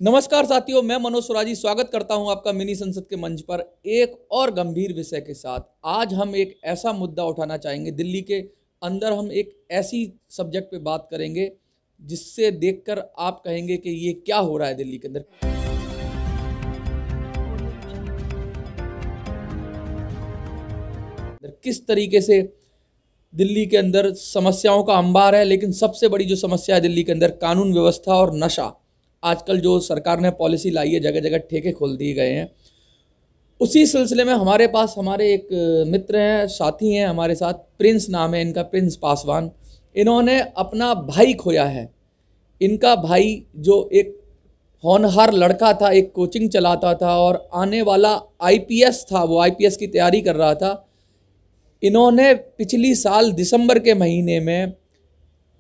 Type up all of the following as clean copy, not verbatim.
नमस्कार साथियों, मैं मनोज सुराजी स्वागत करता हूं आपका मिनी संसद के मंच पर एक और गंभीर विषय के साथ। आज हम एक ऐसा मुद्दा उठाना चाहेंगे। दिल्ली के अंदर हम एक ऐसी सब्जेक्ट पे बात करेंगे जिससे देखकर आप कहेंगे कि ये क्या हो रहा है दिल्ली के अंदर। किस तरीके से दिल्ली के अंदर समस्याओं का अंबार है, लेकिन सबसे बड़ी जो समस्या है दिल्ली के अंदर कानून व्यवस्था और नशा। आजकल जो सरकार ने पॉलिसी लाई है, जगह जगह ठेके खोल दिए गए हैं। उसी सिलसिले में हमारे पास हमारे एक मित्र हैं, साथी हैं हमारे साथ, प्रिंस नाम है इनका, प्रिंस पासवान। इन्होंने अपना भाई खोया है। इनका भाई जो एक होनहार लड़का था, एक कोचिंग चलाता था और आने वाला आईपीएस था, वो आईपीएस की तैयारी कर रहा था। इन्होंने पिछली साल दिसंबर के महीने में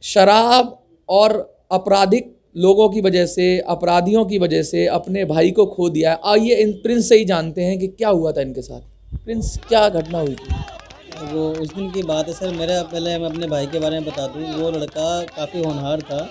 शराब और आपराधिक लोगों की वजह से, अपराधियों की वजह से अपने भाई को खो दिया है। आइए इन प्रिंस से ही जानते हैं कि क्या हुआ था इनके साथ। प्रिंस, क्या घटना हुई थी? वो उस दिन की बात है सर। पहले मैं अपने भाई के बारे में बता दूं। वो लड़का काफ़ी होनहार था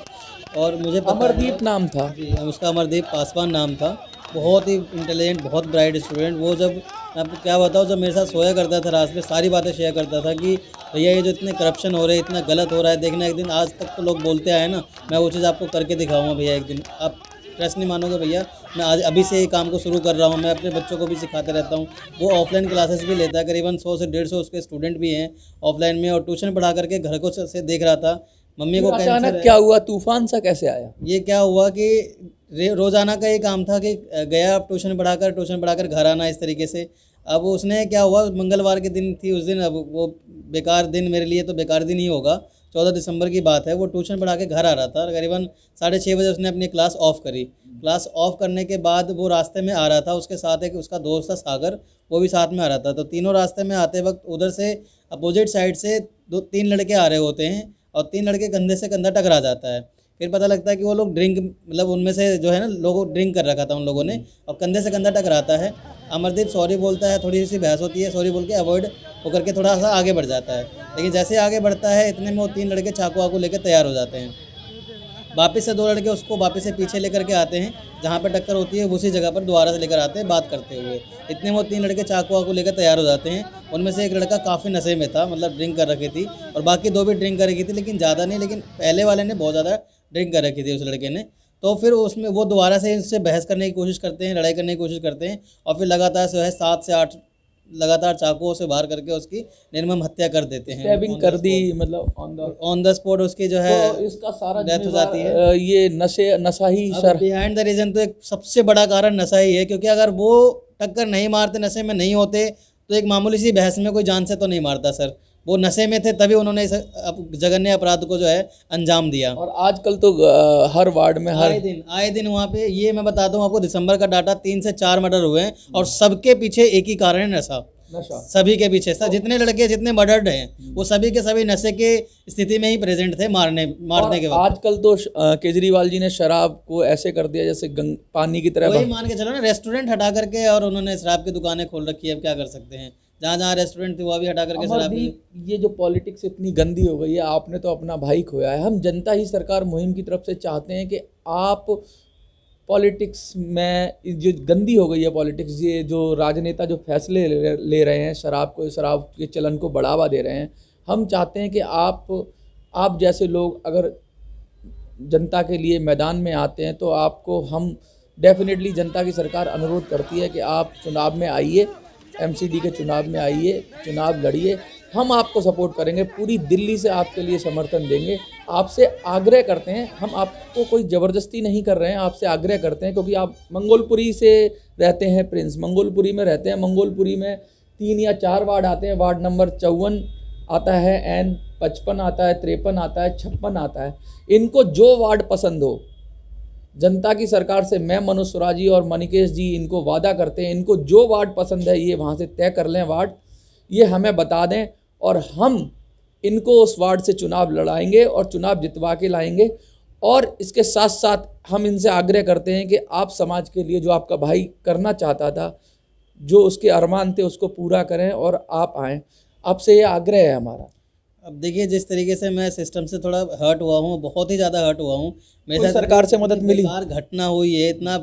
और मुझे पता अमरदीप नाम था जी, उसका अमरदीप पासवान नाम था। बहुत ही इंटेलिजेंट, बहुत ब्राइट स्टूडेंट। वो जब मैं आपको क्या बताऊँ, जब मेरे साथ सोया करता था रात में, सारी बातें शेयर करता था कि भैया ये जो इतने करप्शन हो रहे हैं, इतना गलत हो रहा है, देखना एक दिन। आज तक तो लोग बोलते आए ना, मैं वो चीज़ आपको करके दिखाऊंगा भैया एक दिन। आप ट्रस्ट नहीं मानोगे भैया, मैं आज अभी से ये काम को शुरू कर रहा हूँ। मैं अपने बच्चों को भी सिखाते रहता हूँ। वो ऑफलाइन क्लासेस भी लेता है, करीबन 100 से 150 उसके स्टूडेंट भी हैं ऑफलाइन में, और ट्यूशन पढ़ा करके घर को से देख रहा था। मम्मी को कैंसर अचानक है। क्या हुआ, तूफान सा कैसे आया? ये क्या हुआ कि रोज़ाना का ये काम था कि गया ट्यूशन पढ़ाकर घर आना, इस तरीके से। अब उसने क्या हुआ, मंगलवार के दिन थी उस दिन। अब वो बेकार दिन, मेरे लिए तो बेकार दिन ही होगा। 14 दिसंबर की बात है। वो ट्यूशन पढ़ा के घर आ रहा था, करीबन 6:30 बजे उसने अपनी क्लास ऑफ करी। क्लास ऑफ करने के बाद वो रास्ते में आ रहा था, उसके साथ एक उसका दोस्त था सागर, वो भी साथ में आ रहा था। तो तीनों रास्ते में आते वक्त उधर से अपोजिट साइड से 2-3 लड़के आ रहे होते हैं और 3 लड़के कंधे से कंधा टकरा जाता है। फिर पता लगता है कि वो लोग ड्रिंक, मतलब उनमें से जो है ना, लोगों ड्रिंक कर रखा था उन लोगों ने, और कंधे से कंधा टकराता है। अमरदीप सॉरी बोलता है, थोड़ी सी बहस होती है, सॉरी बोल के अवॉइड वो करके थोड़ा सा आगे बढ़ जाता है। लेकिन जैसे आगे बढ़ता है, इतने में वो 3 लड़के चाकू वाकू लेकर तैयार हो जाते हैं। वापस से 2 लड़के उसको वापस से पीछे लेकर के आते हैं, जहाँ पर टक्कर होती है उसी जगह पर दोबारा से लेकर आते हैं बात करते हुए। इतने में वो 3 लड़के चाकू वाकू लेकर तैयार हो जाते हैं। उनमें से एक लड़का काफ़ी नशे में था, मतलब ड्रिंक कर रखी थी, और बाकी 2 भी ड्रिंक कर रखी थी, लेकिन ज़्यादा नहीं। लेकिन पहले वाले ने बहुत ज़्यादा ड्रिंक कर रखी थी, उस लड़के ने। तो फिर उसमें वो दोबारा से इससे बहस करने की कोशिश करते हैं, लड़ाई करने की कोशिश करते हैं, और फिर लगातार जो है 7 से 8 लगातार चाकुओं से वार करके उसकी निर्मम हत्या कर देते हैं। स्टैबिंग कर दी, मतलब ऑन द स्पॉट उसकी जो है तो इसका सारा डेथ हो जाती है। ये नशा ही सर। बिहाइंड द रीजन तो एक सबसे बड़ा कारण नशा ही है, क्योंकि अगर वो टक्कर नहीं मारते, नशे में नहीं होते, तो एक मामूली सी बहस में कोई जान से तो नहीं मारता सर। वो नशे में थे तभी उन्होंने इस जघन्य अपराध को जो है अंजाम दिया। और आजकल तो हर वार्ड में आए दिन वहाँ पे, ये मैं बताता हूँ आपको, दिसंबर का डाटा 3 से 4 मर्डर हुए हैं, और सबके पीछे एक ही कारण है, नशा। सभी के पीछे सर, जितने लड़के जितने मर्डर्ड हैं, वो सभी के सभी नशे के स्थिति में ही प्रेजेंट थे मारने के वक्त। आजकल तो केजरीवाल जी ने शराब को ऐसे कर दिया जैसे पानी की तरह। वही मान के चलो ना, रेस्टोरेंट हटा करके और उन्होंने शराब की दुकानें खोल रखी है। अब क्या कर सकते हैं, जहाँ जहाँ रेस्टोरेंट थी वहाँ भी हटा करके शराब की। ये जो पॉलिटिक्स इतनी गंदी हो गई है, आपने तो अपना भाई खोया है। हम जनता ही सरकार मुहिम की तरफ से चाहते हैं कि आप पॉलिटिक्स में, जो गंदी हो गई है पॉलिटिक्स, ये जो राजनेता जो फैसले ले रहे हैं, शराब के चलन को बढ़ावा दे रहे हैं, हम चाहते हैं कि आप जैसे लोग अगर जनता के लिए मैदान में आते हैं, तो आपको हम डेफिनेटली, जनता की सरकार अनुरोध करती है कि आप चुनाव में आइए, एमसीडी के चुनाव में आइए, चुनाव लड़िए। हम आपको सपोर्ट करेंगे, पूरी दिल्ली से आपके लिए समर्थन देंगे। आपसे आग्रह करते हैं, हम आपको कोई ज़बरदस्ती नहीं कर रहे हैं, आपसे आग्रह करते हैं, क्योंकि आप मंगोलपुरी से रहते हैं प्रिंस, मंगोलपुरी में रहते हैं। मंगोलपुरी में 3 या 4 वार्ड आते हैं। वार्ड नंबर 54 आता है, एन 55 आता है, 53 आता है, 56 आता है। इनको जो वार्ड पसंद हो, जनता की सरकार से मैं मनोज सुराजी और मणिकेश जी इनको वादा करते हैं, इनको जो वार्ड पसंद है ये वहाँ से तय कर लें वार्ड, ये हमें बता दें, और हम इनको उस वार्ड से चुनाव लड़ाएंगे और चुनाव जितवा के लाएंगे। और इसके साथ साथ हम इनसे आग्रह करते हैं कि आप समाज के लिए जो आपका भाई करना चाहता था, जो उसके अरमान थे, उसको पूरा करें और आप आएँ। आपसे ये आग्रह है हमारा। अब देखिए, जिस तरीके से मैं सिस्टम से थोड़ा हर्ट हुआ हूँ, बहुत ही ज़्यादा हर्ट हुआ हूँ। मेरे कोई साथ सरकार से मदद इतनी मिली? बेकार घटना हुई है, इतना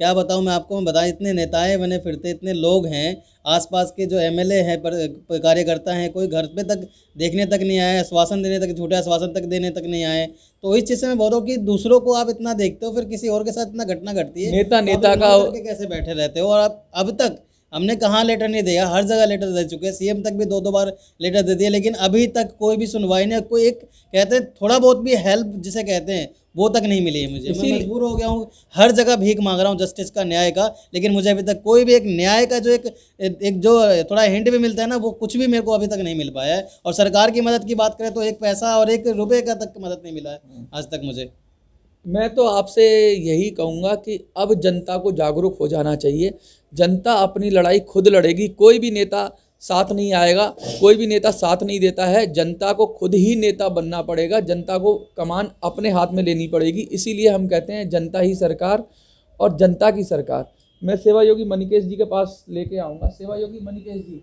क्या बताऊँ मैं आपको। मैं बताएं, इतने नेताएं बने फिरते, इतने लोग हैं, आसपास के जो एमएलए हैं, कार्यकर्ता हैं, कोई घर पे तक देखने तक नहीं आए, आश्वासन देने तक, झूठे आश्वासन तक देने तक नहीं आए। तो इस चीज़ से मैं बोल रहा हूँ कि दूसरों को आप इतना देखते हो, फिर किसी और के साथ इतना घटना घटती है नेता तो आप नेता का इग्नोर करके कैसे बैठे रहते हो। और आप अब तक हमने कहाँ लेटर नहीं दिया, हर जगह लेटर दे चुके हैं, सीएम तक भी 2-2 बार लेटर दे दिए, लेकिन अभी तक कोई भी सुनवाई नहीं। कोई एक कहते हैं थोड़ा बहुत भी हेल्प जिसे कहते हैं वो तक नहीं मिली है मुझे। मैं मजबूर हो गया हूँ, हर जगह भीख मांग रहा हूँ जस्टिस का, न्याय का, लेकिन मुझे अभी तक कोई भी एक न्याय का जो एक जो थोड़ा हिंट भी मिलता है ना, वो कुछ भी मेरे को अभी तक नहीं मिल पाया है। और सरकार की मदद की बात करें तो एक पैसा और 1 रुपये का तक मदद नहीं मिला है आज तक मुझे। मैं तो आपसे यही कहूँगा कि अब जनता को जागरूक हो जाना चाहिए। जनता अपनी लड़ाई खुद लड़ेगी, कोई भी नेता साथ नहीं आएगा, कोई भी नेता साथ नहीं देता है। जनता को खुद ही नेता बनना पड़ेगा, जनता को कमान अपने हाथ में लेनी पड़ेगी। इसीलिए हम कहते हैं जनता ही सरकार और जनता की सरकार। मैं सेवा योगी मणिकेश जी के पास लेके आऊँगा। सेवा योगी मणिकेश जी,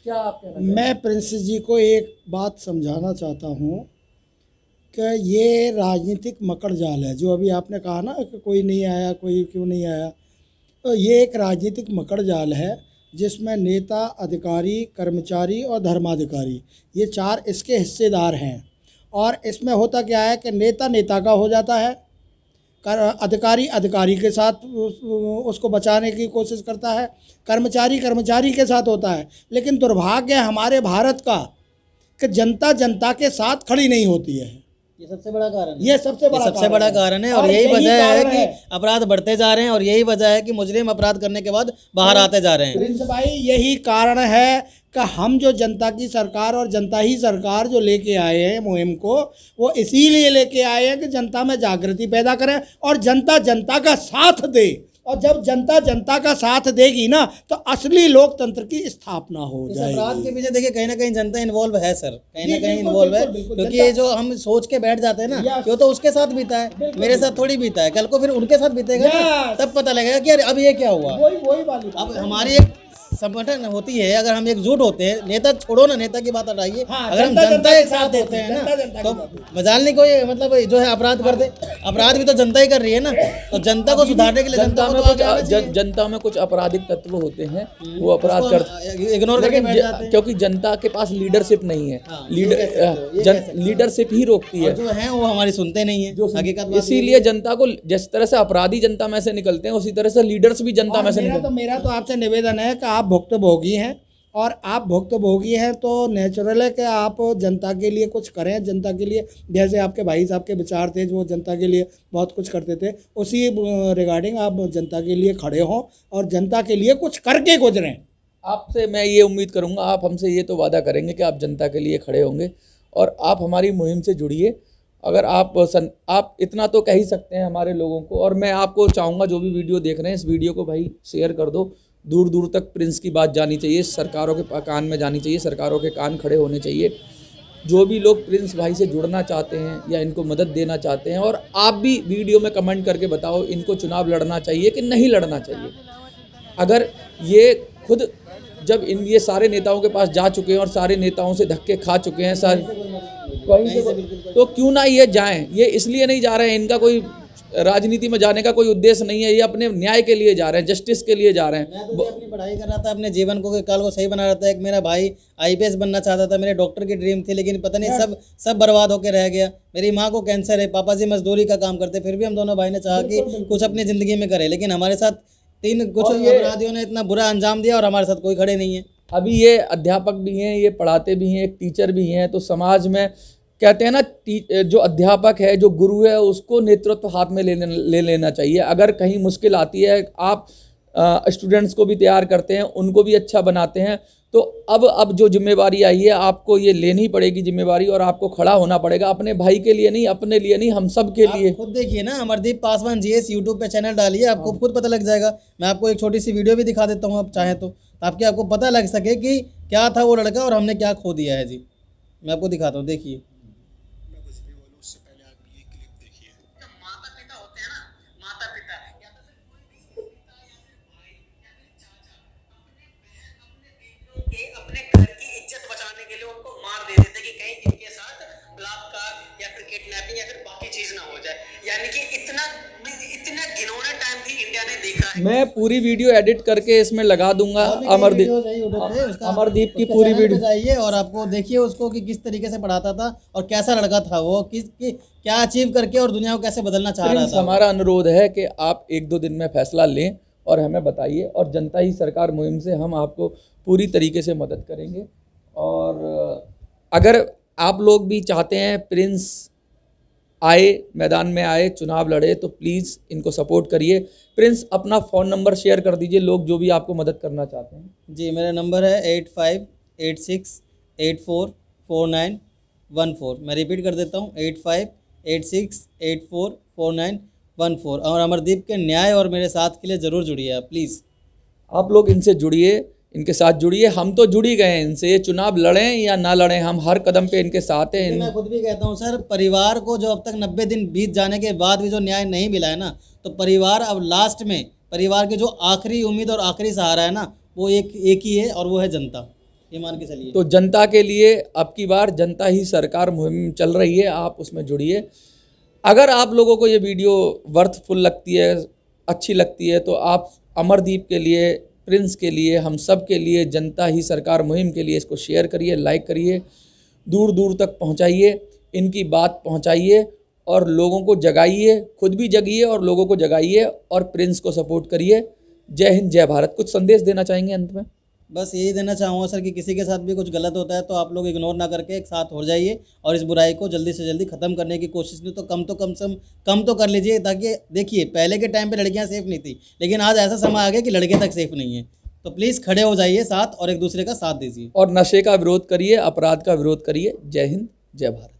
क्या आप कहना चाहेंगे? मैं प्रिंस जी को एक बात समझाना चाहता हूँ कि ये राजनीतिक मकड़ जाल है। जो अभी आपने कहा ना कि कोई नहीं आया, कोई क्यों नहीं आया, तो ये एक राजनीतिक मकड़ जाल है जिसमें नेता, अधिकारी, कर्मचारी और धर्माधिकारी, ये 4 इसके हिस्सेदार हैं। और इसमें होता क्या है कि नेता नेता का हो जाता है, अधिकारी अधिकारी के साथ उसको बचाने की कोशिश करता है, कर्मचारी कर्मचारी के साथ होता है। लेकिन दुर्भाग्य है हमारे भारत का कि जनता जनता के साथ खड़ी नहीं होती है। ये सबसे बड़ा कारण है, ये सबसे बड़ा कारण है। और यही वजह है कि अपराध बढ़ते जा रहे हैं, और यही वजह है कि मुजरिम अपराध करने के बाद बाहर आते जा रहे हैं। प्रिंस भाई, यही कारण है कि हम जो जनता की सरकार और जनता ही सरकार जो लेके आए हैं मुहिम को, वो इसीलिए लेके आए हैं कि जनता में जागृति पैदा करें और जनता जनता का साथ दे। और जब जनता जनता का साथ देगी ना, तो असली लोकतंत्र की स्थापना हो जाएगी। अपराध के पीछे देखिए कहीं ना कहीं जनता इन्वॉल्व है सर, कहीं ना कहीं बिल्कुल, इन्वॉल्व है, बिल्कुल, क्योंकि ये जो हम सोच के बैठ जाते हैं ना, क्यों तो उसके साथ बीता है, मेरे साथ थोड़ी बीता है, कल को फिर उनके साथ बीतेगा ना, तब पता लगेगा कि यार अब ये क्या हुआ। वही वाली अब हमारी एक संगठन होती है, अगर हम एकजुट होते हैं, नेता छोड़ो ना, नेता की बात हटाइए, हाँ, अगर हम जनता एक साथ होते हैं ना, तो मजाल नहीं कोई मतलब जो है अपराध कर दे। अपराध भी तो जनता ही कर रही है ना, तो जनता को सुधारने के लिए जनता में जनता में कुछ आपराधिक तत्व होते हैं, वो अपराध करते, इग्नोर करके बैठ जाते हैं, क्योंकि जनता के पास लीडरशिप नहीं है। लीडरशिप ही रोकती है, जो है वो हमारी सुनते नहीं है हकीकत। इसीलिए जनता को, जिस तरह से अपराधी जनता में से निकलते हैं, उसी तरह से लीडर्स भी जनता में से निकलते हैं। मेरा तो आपसे निवेदन है कि आप भुक्तभोगी हैं, और आप भुक्तभोगी हैं तो नेचुरल है कि आप जनता के लिए कुछ करें। जनता के लिए, जैसे आपके भाई साहब के विचार थे जो जनता के लिए बहुत कुछ करते थे, उसी रिगार्डिंग आप जनता के लिए खड़े हों और जनता के लिए कुछ करके गुजरें। आपसे मैं ये उम्मीद करूंगा, आप हमसे ये तो वादा करेंगे कि आप जनता के लिए खड़े होंगे और आप हमारी मुहिम से जुड़िए। अगर आप इतना तो कह ही सकते हैं हमारे लोगों को। और मैं आपको चाहूँगा, जो भी वीडियो देख रहे हैं, इस वीडियो को भाई शेयर कर दो, दूर दूर तक प्रिंस की बात जानी चाहिए, सरकारों के कान में जानी चाहिए, सरकारों के कान खड़े होने चाहिए। जो भी लोग प्रिंस भाई से जुड़ना चाहते हैं या इनको मदद देना चाहते हैं, और आप भी वीडियो में कमेंट करके बताओ इनको चुनाव लड़ना चाहिए कि नहीं लड़ना चाहिए। अगर ये खुद जब ये सारे नेताओं के पास जा चुके हैं और सारे नेताओं से धक्के खा चुके हैं सारे, तो क्यों ना ये जाएं। ये इसलिए नहीं जा रहे हैं, इनका कोई राजनीति में जाने का कोई उद्देश्य नहीं है, ये अपने न्याय के लिए जा रहे हैं, जस्टिस के लिए जा रहे हैं। मैं तो अपनी पढ़ाई कर रहा था, अपने जीवन को काल को सही बना रहा था। एक मेरा भाई आईपीएस बनना चाहता था, मेरे डॉक्टर की ड्रीम थी, लेकिन पता नहीं सब बर्बाद होकर रह गया। मेरी माँ को कैंसर है, पापा जी मजदूरी का काम करते, फिर भी हम दोनों भाई ने चाहा कि कुछ अपनी ज़िंदगी में करें, लेकिन हमारे साथ कुछ अपराधियों ने इतना बुरा अंजाम दिया और हमारे साथ कोई खड़े नहीं है। अभी ये अध्यापक भी हैं, ये पढ़ाते भी हैं, एक टीचर भी हैं, तो समाज में कहते हैं ना, जो अध्यापक है, जो गुरु है, उसको नेतृत्व हाथ में ले लेना चाहिए। अगर कहीं मुश्किल आती है, आप स्टूडेंट्स को भी तैयार करते हैं, उनको भी अच्छा बनाते हैं, तो अब जो जिम्मेवारी आई है, आपको ये लेनी पड़ेगी जिम्मेवारी, और आपको खड़ा होना पड़ेगा अपने भाई के लिए नहीं, अपने लिए नहीं, हम सब के लिए। खुद देखिए ना, अमरदीप पासवान जीएस यूट्यूब पे चैनल डालिए, आपको खुद पता लग जाएगा। मैं आपको एक छोटी सी वीडियो भी दिखा देता हूँ, आप चाहें तो, ताकि आपको पता लग सके कि क्या था वो लड़का और हमने क्या खो दिया है। जी मैं आपको दिखाता हूँ, देखिए। अपने घर की इज्जत बचाने के लिए उनको मार दे देते कि कहीं मैं पूरी वीडियो एडिट करके इसमें लगा दूंगा। अमरदीप की पूरी वीडियो चाहिए और आपको देखिए उसको कि किस तरीके से पढ़ाता था और कैसा लड़का था वो, क्या अचीव करके और दुनिया को कैसे बदलना चाह रहा था। हमारा अनुरोध है कि आप 1-2 दिन में फैसला लें और हमें बताइए, और जनता ही सरकार मुहिम से हम आपको पूरी तरीके से मदद करेंगे। और अगर आप लोग भी चाहते हैं प्रिंस आए, मैदान में आए, चुनाव लड़े, तो प्लीज़ इनको सपोर्ट करिए। प्रिंस अपना फ़ोन नंबर शेयर कर दीजिए, लोग जो भी आपको मदद करना चाहते हैं। जी, मेरा नंबर है 8586844914। मैं रिपीट कर देता हूँ 8586844914। और अमरदीप के न्याय और मेरे साथ के लिए ज़रूर जुड़िए आप, प्लीज़। आप लोग इनसे जुड़िए, इनके साथ जुड़िए। हम तो जुड़ ही गए हैं इनसे, ये चुनाव लड़ें या ना लड़ें, हम हर कदम पे इनके साथ हैं। मैं खुद भी कहता हूँ सर, परिवार को जो अब तक 90 दिन बीत जाने के बाद भी जो न्याय नहीं मिला है ना, तो परिवार अब लास्ट में, परिवार की जो आखिरी उम्मीद और आखिरी सहारा है ना, वो एक ही है और वो है जनता। ये मान के चलिए। तो जनता के लिए अब की बार जनता ही सरकार मुहिम चल रही है, आप उसमें जुड़िए। अगर आप लोगों को ये वीडियो वर्थफुल लगती है, अच्छी लगती है, तो आप अमरदीप के लिए, प्रिंस के लिए, हम सब के लिए, जनता ही सरकार मुहिम के लिए इसको शेयर करिए, लाइक करिए, दूर दूर तक पहुंचाइए, इनकी बात पहुंचाइए और लोगों को जगाइए, खुद भी जगिए और लोगों को जगाइए और प्रिंस को सपोर्ट करिए। जय हिंद, जय भारत। कुछ संदेश देना चाहेंगे अंत में? बस यही देना चाहूँगा सर कि किसी के साथ भी कुछ गलत होता है तो आप लोग इग्नोर ना करके एक साथ हो जाइए और इस बुराई को जल्दी से जल्दी ख़त्म करने की कोशिश नहीं तो कम तो कर लीजिए। ताकि देखिए, पहले के टाइम पे लड़कियां सेफ़ नहीं थी, लेकिन आज ऐसा समय आ गया कि लड़के तक सेफ़ नहीं है। तो प्लीज़ खड़े हो जाइए साथ और एक दूसरे का साथ दीजिए और नशे का विरोध करिए, अपराध का विरोध करिए। जय हिंद, जय भारत।